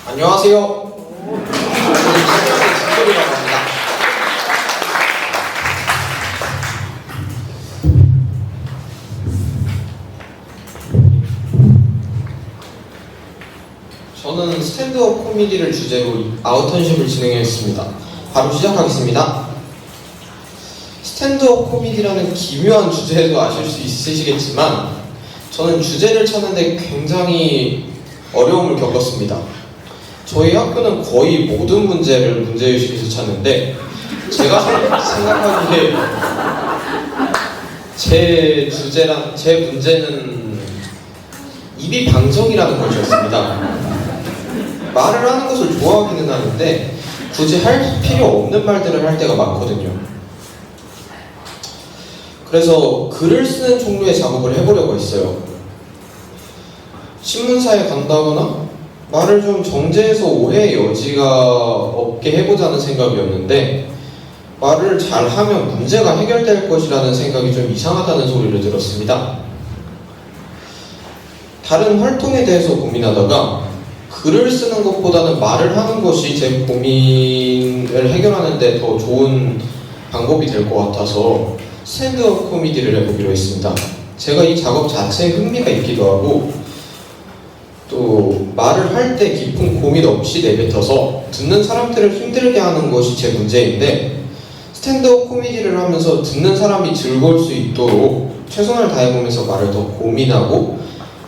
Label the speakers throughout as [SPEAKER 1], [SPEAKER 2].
[SPEAKER 1] 안녕하세요. 저는 진솔이라고 합니다. 저는 스탠드업 코미디를 주제로 아웃턴십을 진행했습니다. 바로 시작하겠습니다. 스탠드업 코미디라는 기묘한 주제도 아실 수 있으시겠지만 저는 주제를 찾는데 굉장히 어려움을 겪었습니다. 저희 학교는 거의 모든 문제를 문제의식에서 찾는데 제가 생각하기에 제 문제는 입이 방정이라는 것이었습니다. 말을 하는 것을 좋아하기는 하는데 굳이 할 필요 없는 말들을 할 때가 많거든요. 그래서 글을 쓰는 종류의 작업을 해보려고 했어요. 신문사에 간다거나 말을 좀 정제해서 오해의 여지가 없게 해보자는 생각이었는데 말을 잘하면 문제가 해결될 것이라는 생각이 좀 이상하다는 소리를 들었습니다. 다른 활동에 대해서 고민하다가 글을 쓰는 것보다는 말을 하는 것이 제 고민을 해결하는 데 더 좋은 방법이 될 것 같아서 스탠드업 코미디를 해보기로 했습니다. 제가 이 작업 자체에 흥미가 있기도 하고 또 말을 할 때 깊은 고민 없이 내뱉어서 듣는 사람들을 힘들게 하는 것이 제 문제인데 스탠드업 코미디를 하면서 듣는 사람이 즐거울 수 있도록 최선을 다해보면서 말을 더 고민하고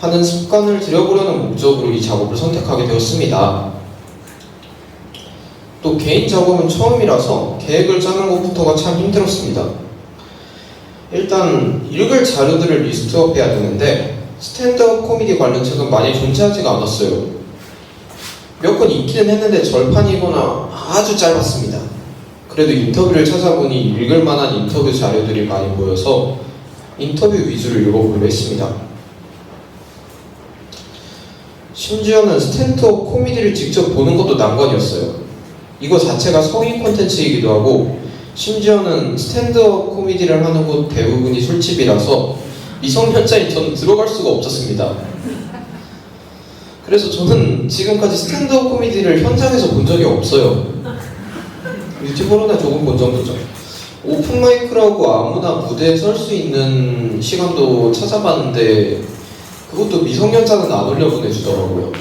[SPEAKER 1] 하는 습관을 들여보려는 목적으로 이 작업을 선택하게 되었습니다. 또 개인 작업은 처음이라서 계획을 짜는 것부터가 참 힘들었습니다. 일단 읽을 자료들을 리스트업해야 되는데 스탠드업 코미디 관련 책은 많이 존재하지가 않았어요. 몇 권 있기는 했는데 절판이거나 아주 짧았습니다. 그래도 인터뷰를 찾아보니 읽을 만한 인터뷰 자료들이 많이 모여서 인터뷰 위주로 읽어보기로 했습니다. 심지어는 스탠드업 코미디를 직접 보는 것도 난관이었어요. 이거 자체가 성인 콘텐츠이기도 하고 심지어는 스탠드업 코미디를 하는 곳 대부분이 술집이라서 미성년자인 저는 들어갈 수가 없었습니다. 그래서 저는 지금까지 스탠드업 코미디를 현장에서 본 적이 없어요. 유튜브로나 조금 본 정도죠. 오픈마이크라고 아무나 무대에 설 수 있는 시간도 찾아봤는데 그것도 미성년자는 안 올려보내주더라고요.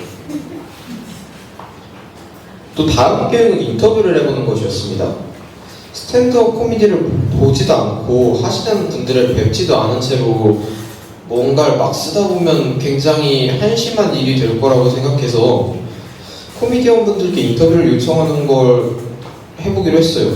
[SPEAKER 1] 또 다음 계획은 인터뷰를 해보는 것이었습니다. 스탠드업 코미디를 보지도 않고 하시는 분들을 뵙지도 않은 채로 뭔가를 막 쓰다 보면 굉장히 한심한 일이 될 거라고 생각해서 코미디언 분들께 인터뷰를 요청하는 걸 해보기로 했어요.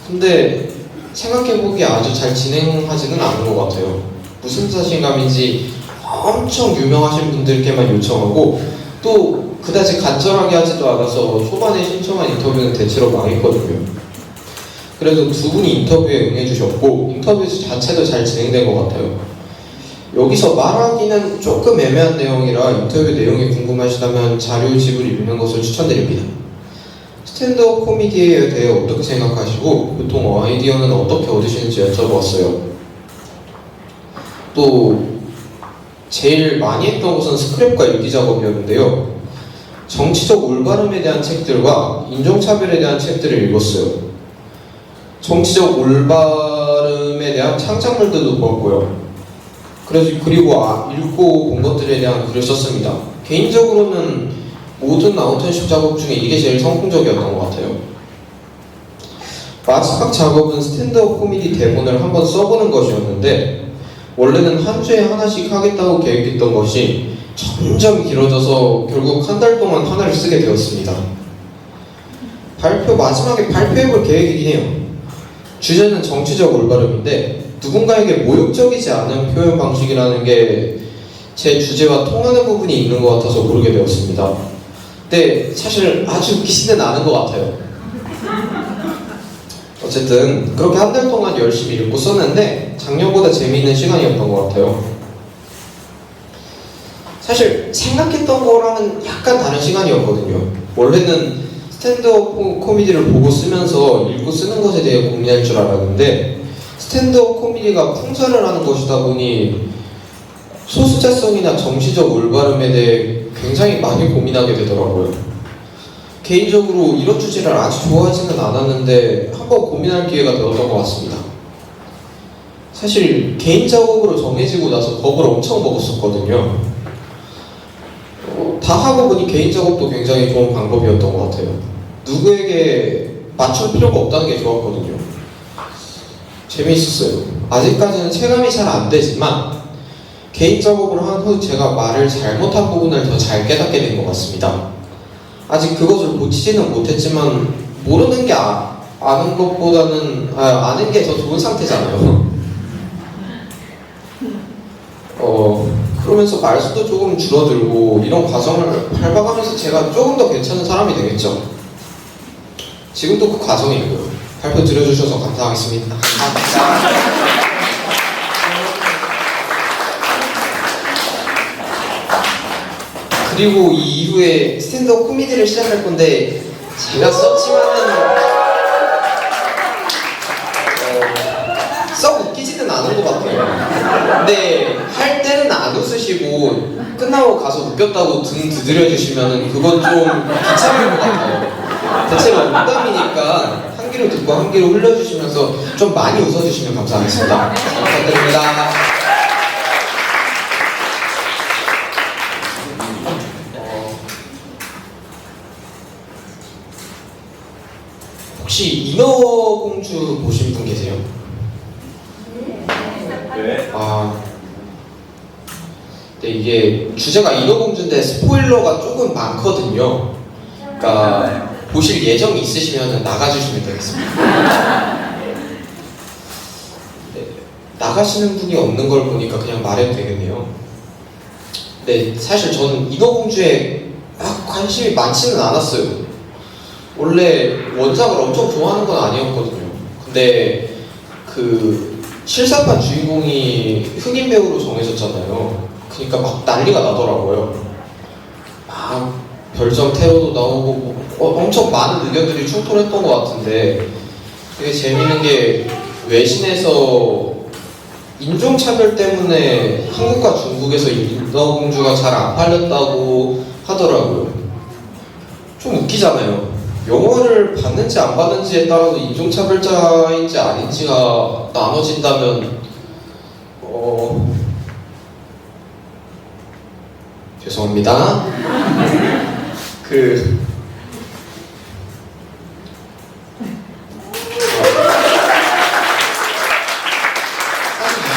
[SPEAKER 1] 근데 생각해보기에 아주 잘 진행하지는 않은 것 같아요. 무슨 자신감인지 엄청 유명하신 분들께만 요청하고 또 그다지 간절하게 하지도 않아서 초반에 신청한 인터뷰는 대체로 망했거든요. 그래도 두 분이 인터뷰에 응해주셨고 인터뷰 자체도 잘 진행된 것 같아요. 여기서 말하기는 조금 애매한 내용이라 인터뷰 내용이 궁금하시다면 자료집을 읽는 것을 추천드립니다. 스탠드업 코미디에 대해 어떻게 생각하시고 보통 아이디어는 어떻게 얻으시는지 여쭤보았어요. 또 제일 많이 했던 것은 스크랩과 일기 작업이었는데요. 정치적 올바름에 대한 책들과 인종차별에 대한 책들을 읽었어요. 정치적 올바름에 대한 창작물들도 보았고요. 그리고 읽고 본 것들에 대한 글을 썼습니다. 개인적으로는 모든 아웃턴십 작업 중에 이게 제일 성공적이었던 것 같아요. 마지막 작업은 스탠드업 코미디 대본을 한번 써보는 것이었는데 원래는 한 주에 하나씩 하겠다고 계획했던 것이 점점 길어져서 결국 한 달 동안 하나를 쓰게 되었습니다. 마지막에 발표해볼 계획이긴 해요. 주제는 정치적 올바름인데 누군가에게 모욕적이지 않은 표현 방식이라는 게 제 주제와 통하는 부분이 있는 것 같아서 고르게 되었습니다. 근데 사실 아주 웃기지는 않은 것 같아요. 어쨌든 그렇게 한 달 동안 열심히 읽고 썼는데 작년보다 재미있는 시간이었던 것 같아요. 사실 생각했던 거랑은 약간 다른 시간이었거든요. 원래는 스탠드업 코미디를 보고 쓰면서 읽고 쓰는 것에 대해 고민할 줄 알았는데 스탠드업 코미디가 풍자를 하는 것이다 보니 소수자성이나 정치적 올바름에 대해 굉장히 많이 고민하게 되더라고요. 개인적으로 이런 주제를 아주 좋아하지는 않았는데 한번 고민할 기회가 되었던 것 같습니다. 사실 개인 작업으로 정해지고 나서 겁을 엄청 먹었었거든요. 다 하고 보니 개인 작업도 굉장히 좋은 방법이었던 것 같아요. 누구에게 맞출 필요가 없다는 게 좋았거든요. 재미있었어요. 아직까지는 체감이 잘 안 되지만 개인 작업을 한 후 제가 말을 잘못한 부분을 더 잘 깨닫게 된 것 같습니다. 아직 그것을 고치지는 못했지만 모르는 게 아는 것보다는 아는 게 더 좋은 상태잖아요. 그러면서 말수도 조금 줄어들고 이런 과정을 밟아가면서 제가 조금 더 괜찮은 사람이 되겠죠. 지금도 그 과정이고요. 발표 들어주셔서 감사하겠습니다. 그리고 이 이후에 스탠드업 코미디를 시작할 건데 제가 썼지만은 썩 웃기지는 않은 것 같아요. 근데 할 때는 안 웃으시고 끝나고 가서 웃겼다고 등 두드려주시면은 그건 좀 귀찮을 것 같아요. 대체로 농담이니까 한 귀로 듣고 한 귀로 흘려주시면서 좀 많이 웃어주시면 감사하겠습니다. 잘 부탁드립니다. 혹시 인어공주 보신 분 계세요?
[SPEAKER 2] 네.
[SPEAKER 1] 네, 이게 주제가 인어공주인데 스포일러가 조금 많거든요. 그러니까 보실 예정이 있으시면 나가주시면 되겠습니다. 네, 나가시는 분이 없는 걸 보니까 그냥 말해도 되겠네요. 네, 사실 저는 인어공주에 막 관심이 많지는 않았어요. 원래 원작을 엄청 좋아하는 건 아니었거든요. 근데 그 실사판 주인공이 흑인 배우로 정해졌잖아요. 그러니까 막 난리가 나더라고요. 막 별점 테러도 나오고 엄청 많은 의견들이 충돌했던 것 같은데 되게 재밌는 게 외신에서 인종차별 때문에 한국과 중국에서 인어공주가 잘 안 팔렸다고 하더라고요. 좀 웃기잖아요. 영화를 봤는지 안 봤는지에 따라서 인종차별자인지 아닌지가 나눠진다면 죄송합니다. 사실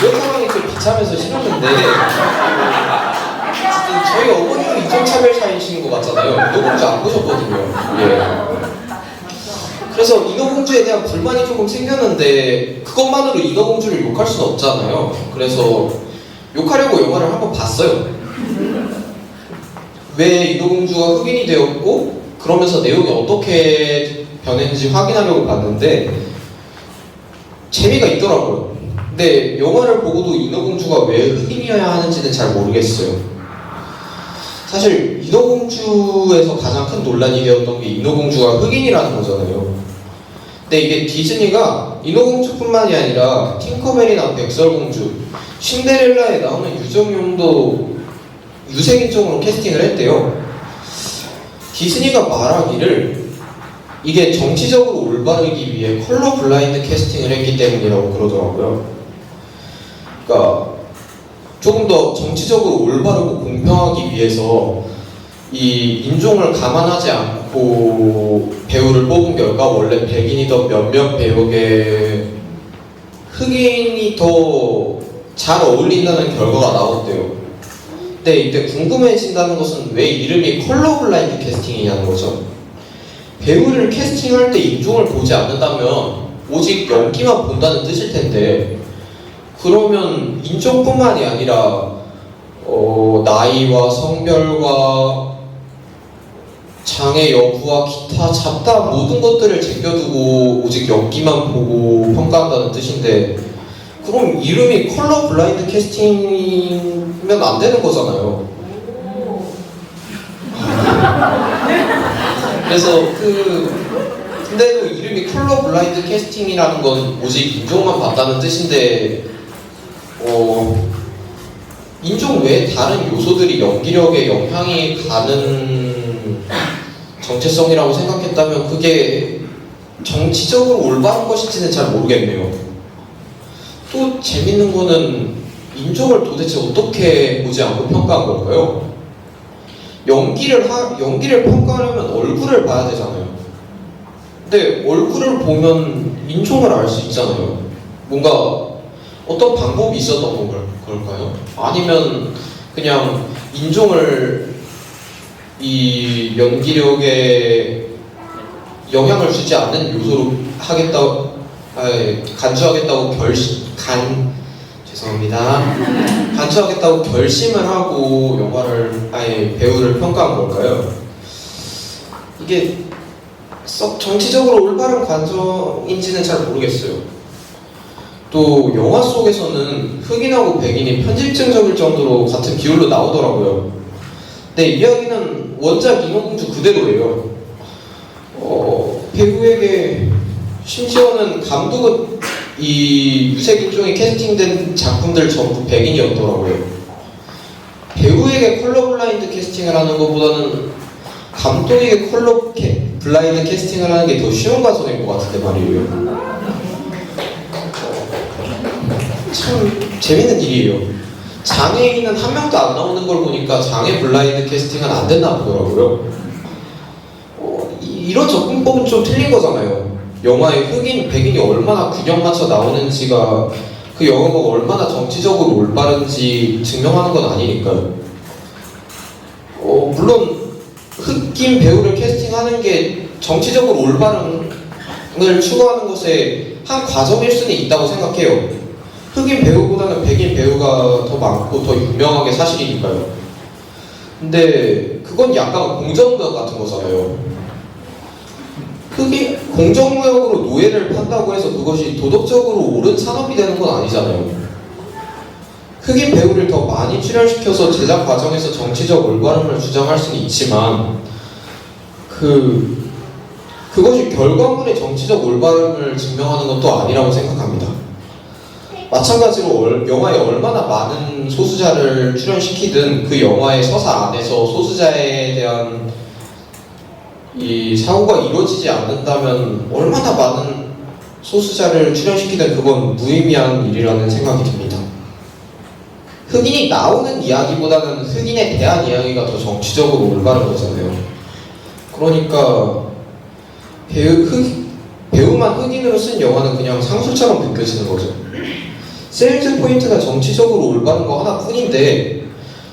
[SPEAKER 1] 이런 상황이 좀 비참해서 싫었는데 저희 어머니도 인종차별자이신 것 같잖아요. 인어공주 안 보셨거든요. 예. 그래서 인어공주에 대한 불만이 조금 생겼는데 그것만으로 인어공주를 욕할 수는 없잖아요. 그래서 욕하려고 영화를 한번 봤어요. 왜 인어공주가 흑인이 되었고 그러면서 내용이 어떻게 변했는지 확인하려고 봤는데 재미가 있더라고요. 근데 영화를 보고도 인어공주가 왜 흑인이어야 하는지는 잘 모르겠어요. 사실 인어공주에서 가장 큰 논란이 되었던 게 인어공주가 흑인이라는 거잖아요. 근데 이게 디즈니가 인어공주뿐만이 아니라 팅커벨이나 백설공주, 신데렐라에 나오는 유정용도 유색인종으로 캐스팅을 했대요. 디즈니가 말하기를 이게 정치적으로 올바르기 위해 컬러 블라인드 캐스팅을 했기 때문이라고 그러더라고요. 그러니까 조금 더 정치적으로 올바르고 공평하기 위해서 이 인종을 감안하지 않고 배우를 뽑은 결과 원래 백인이던 몇몇 배우에게 흑인이 더 잘 어울린다는 결과가 나왔대요. 근데 이때 궁금해진다는 것은 왜 이름이 컬러 블라인드 캐스팅이냐는 거죠. 배우를 캐스팅할 때 인종을 보지 않는다면 오직 연기만 본다는 뜻일 텐데 그러면 인종뿐만이 아니라 나이와 성별과 장애 여부와 기타 잡다 모든 것들을 제껴두고 오직 연기만 보고 평가한다는 뜻인데 그럼 이름이 컬러 블라인드 캐스팅이면 안 되는 거잖아요. 그래서 근데도 이름이 컬러 블라인드 캐스팅이라는 건 오직 인종만 봤다는 뜻인데 인종 외에 다른 요소들이 연기력에 영향이 가는 정체성이라고 생각했다면 그게 정치적으로 올바른 것인지는 잘 모르겠네요. 또 재밌는 거는 인종을 도대체 어떻게 보지 않고 평가한 걸까요? 연기를 평가하려면 얼굴을 봐야 되잖아요. 근데 얼굴을 보면 인종을 알 수 있잖아요. 뭔가 어떤 방법이 있었던 걸까요? 아니면 그냥 인종을 이 연기력에 영향을 주지 않는 요소로 간주하겠다고 간주하겠다고 결심을 하고 배우를 평가한 걸까요? 이게 썩 정치적으로 올바른 관점인지는 잘 모르겠어요. 또 영화 속에서는 흑인하고 백인이 편집증적일 정도로 같은 비율로 나오더라고요. 근데 이야기는 원작 인어공주 그대로예요. 배우에게 심지어는 감독은 이 유색인종이 캐스팅된 작품들 전부 백인이었더라고요. 배우에게 컬러 블라인드 캐스팅을 하는 것보다는 감독에게 컬러 블라인드 캐스팅을 하는 게 더 쉬운 과정인 것 같은데 말이에요. 참 재밌는 일이에요. 장애인은 한 명도 안 나오는 걸 보니까 장애 블라인드 캐스팅은 안 됐나 보더라고요. 이런 접근법은 좀 틀린 거잖아요. 영화에 흑인, 백인이 얼마나 균형 맞춰 나오는지가 그 영화가 얼마나 정치적으로 올바른지 증명하는 건 아니니까요. 물론 흑인 배우를 캐스팅하는 게 정치적으로 올바름을 추구하는 것에 한 과정일 수는 있다고 생각해요. 흑인 배우보다는 백인 배우가 더 많고 더 유명하게 사실이니까요. 근데 그건 약간 공정무역 같은 거잖아요. 흑인 공정무역으로 노예를 판다고 해서 그것이 도덕적으로 옳은 산업이 되는 건 아니잖아요. 흑인 배우를 더 많이 출연시켜서 제작 과정에서 정치적 올바름을 주장할 수는 있지만 그것이 결과물의 정치적 올바름을 증명하는 것도 아니라고 생각합니다. 마찬가지로 영화에 얼마나 많은 소수자를 출연시키든 그 영화의 서사 안에서 소수자에 대한 이 사고가 이루어지지 않는다면 얼마나 많은 소수자를 출연시키든 그건 무의미한 일이라는 생각이 듭니다. 흑인이 나오는 이야기보다는 흑인에 대한 이야기가 더 정치적으로 올바른 거잖아요. 그러니까 배우만 흑인으로 쓴 영화는 그냥 상술처럼 느껴지는 거죠. 세일즈 포인트가 정치적으로 올바른 거 하나뿐인데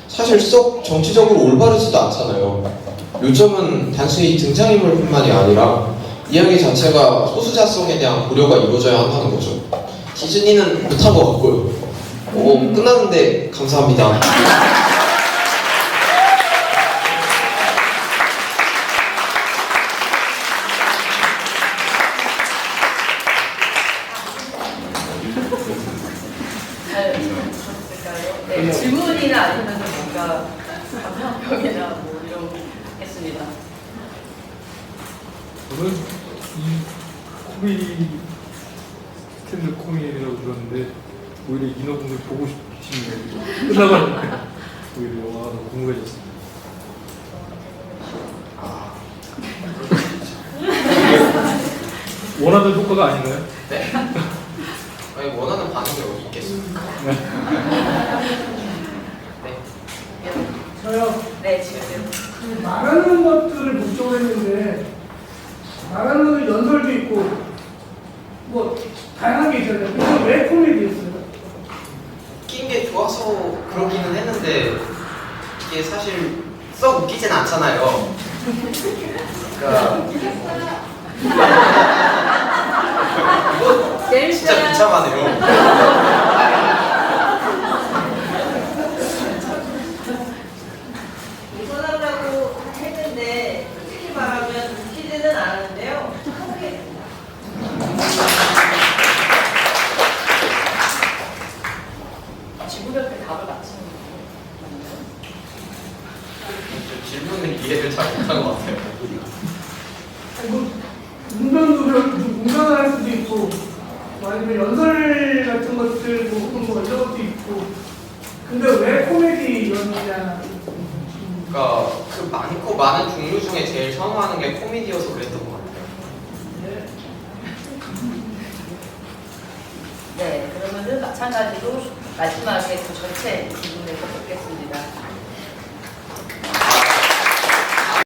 [SPEAKER 1] 사실 썩 정치적으로 올바르지도 않잖아요. 요점은 단순히 등장인물뿐만이 아니라 이야기 자체가 소수자성에 대한 고려가 이루어져야 한다는 거죠. 디즈니는 못한 것 같고요. 끝났는데 감사합니다.
[SPEAKER 2] 네, 질문이나 아니면 뭔가 감상평이나 뭐 이런 했습니다.
[SPEAKER 3] 저는 이 코미디 스탠드 코미디라고 들었는데 오히려 인어공주 보고 싶으신 거예요. 끝나가지고 오히려 영화가 너무 궁금해졌습니다. 원하는 효과가 아닌가요?
[SPEAKER 1] 네. 아니, 원하는 반응이 어디 있겠습니까? 네.
[SPEAKER 4] 저요.
[SPEAKER 2] 네, 지금
[SPEAKER 4] 말하는 것들을 목적으로 했는데 말하는 것도 연설도 있고 뭐 다양한 게 있잖아요. 그래서 왜 코미디였어요?
[SPEAKER 1] 웃긴 게 좋아서 그러기는 했는데 이게 사실 썩 웃기진 않잖아요. 그러니까 이거 진짜 비참하네요.
[SPEAKER 2] 웃어달라고 했는데 솔직히 말하면 웃기지는 않았는데요. 지구별 때 답을 맞히는
[SPEAKER 1] 질문을 이해를 잘 못한 것 같아요.
[SPEAKER 4] 문단을 할 수도 있고 뭐 아니면 연설 같은 것들 뭐 이런 것도 있고 근데 왜 코미디였느냐?
[SPEAKER 1] 그러니까 그 많고 많은 종류 중에 제일 선호하는 게 코미디여서 그랬던 것 같아요.
[SPEAKER 2] 네, 그러면은 마찬가지로 마지막에 그 전체 부분에서 뵙겠습니다.